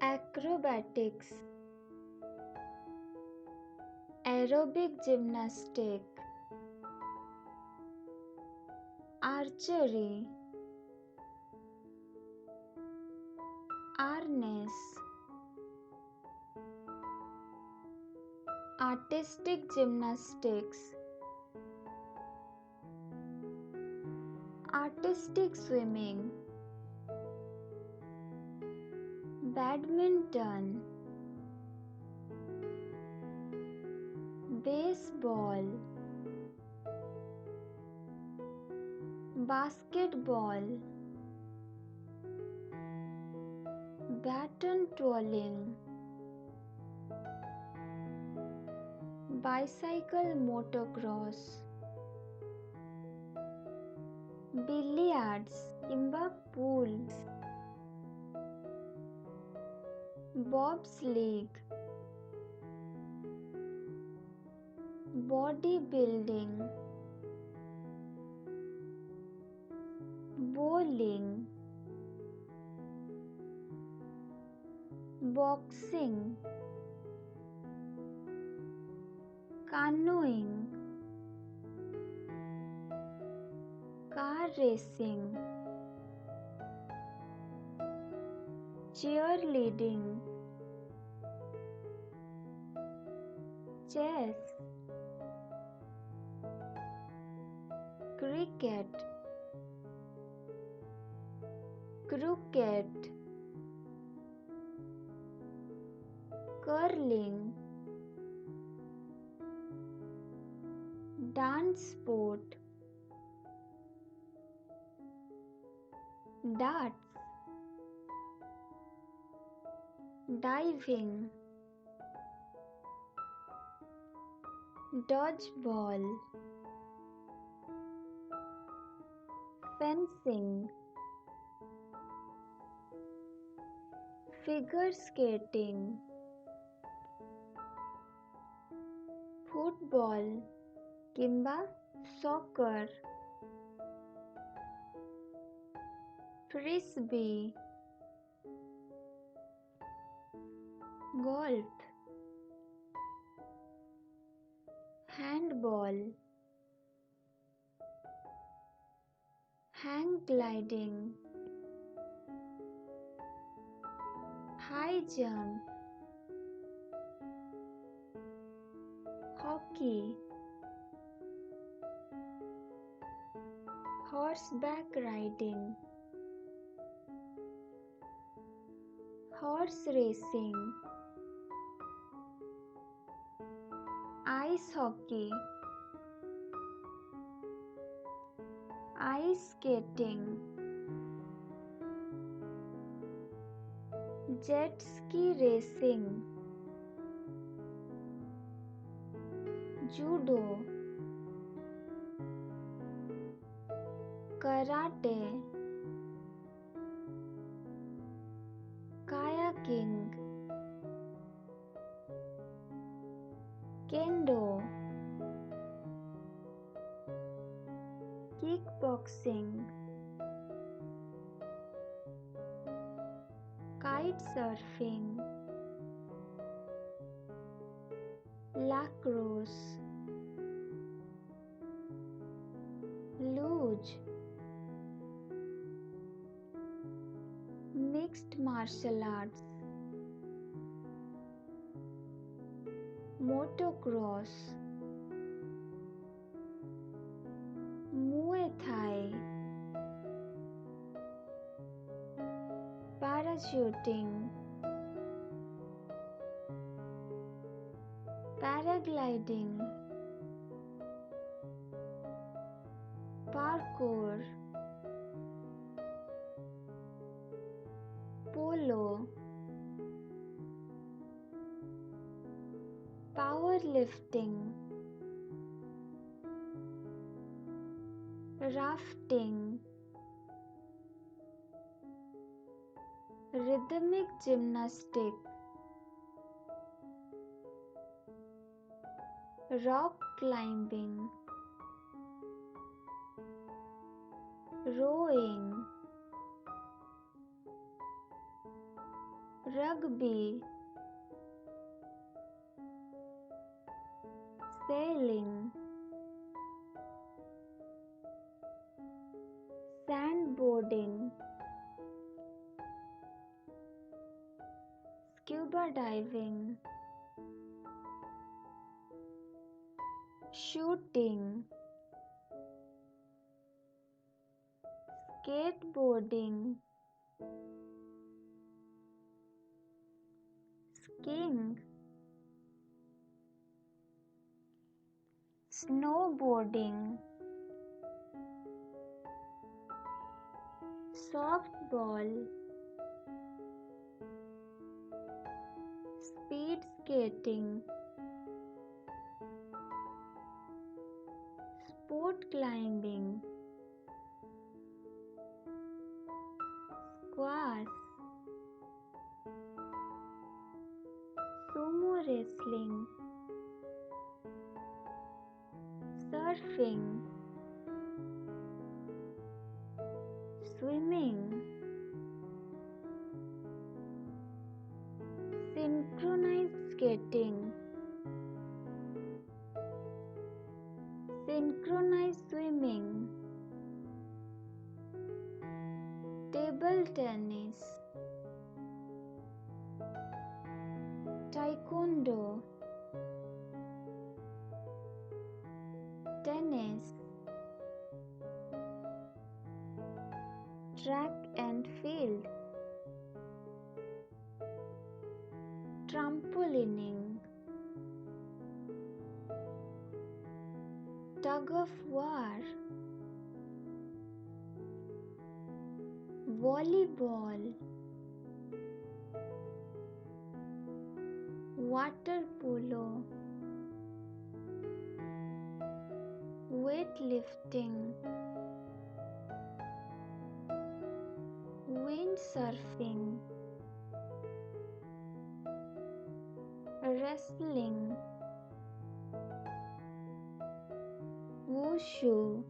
Acrobatics, Aerobic Gymnastics, Archery, Arnis, Artistic Gymnastics, Artistic Swimming, Badminton, Baseball, Basketball, Baton twirling, Bicycle motocross, Billiards কিংবা pools, Bobsleigh, Bodybuilding, Bowling, Boxing, Canoeing, Car racing, Cheerleading, Chess, Cricket, Croquet, Curling, Dance sport, Darts, Diving, Dodgeball, Fencing, Figure Skating, Football কিংবা Soccer, Frisbee, Golf, Handball, Hang gliding, High jump, Hockey, Horseback riding, Horse racing, Ice hockey, Ice skating, Jet ski racing, Judo, Karate, Kayaking, Kendo, Kickboxing, Kite surfing, Lacrosse, Luge, Mixed martial arts, Motocross, Muay Thai, Parachuting, Paragliding, Parkour, Polo, Powerlifting, Rafting, Rhythmic Gymnastics, Rock climbing, Rowing, rugby, sailing, sandboarding, scuba diving, shooting, skateboarding, skiing, snowboarding, softball, speed skating, sport climbing, squash, sumo wrestling, surfing, swimming, synchronized skating, synchronized swimming, table tennis, taekwondo, tennis, track and field, trampolining, tug of war, volleyball, water polo, weightlifting, windsurfing, wrestling, wushu,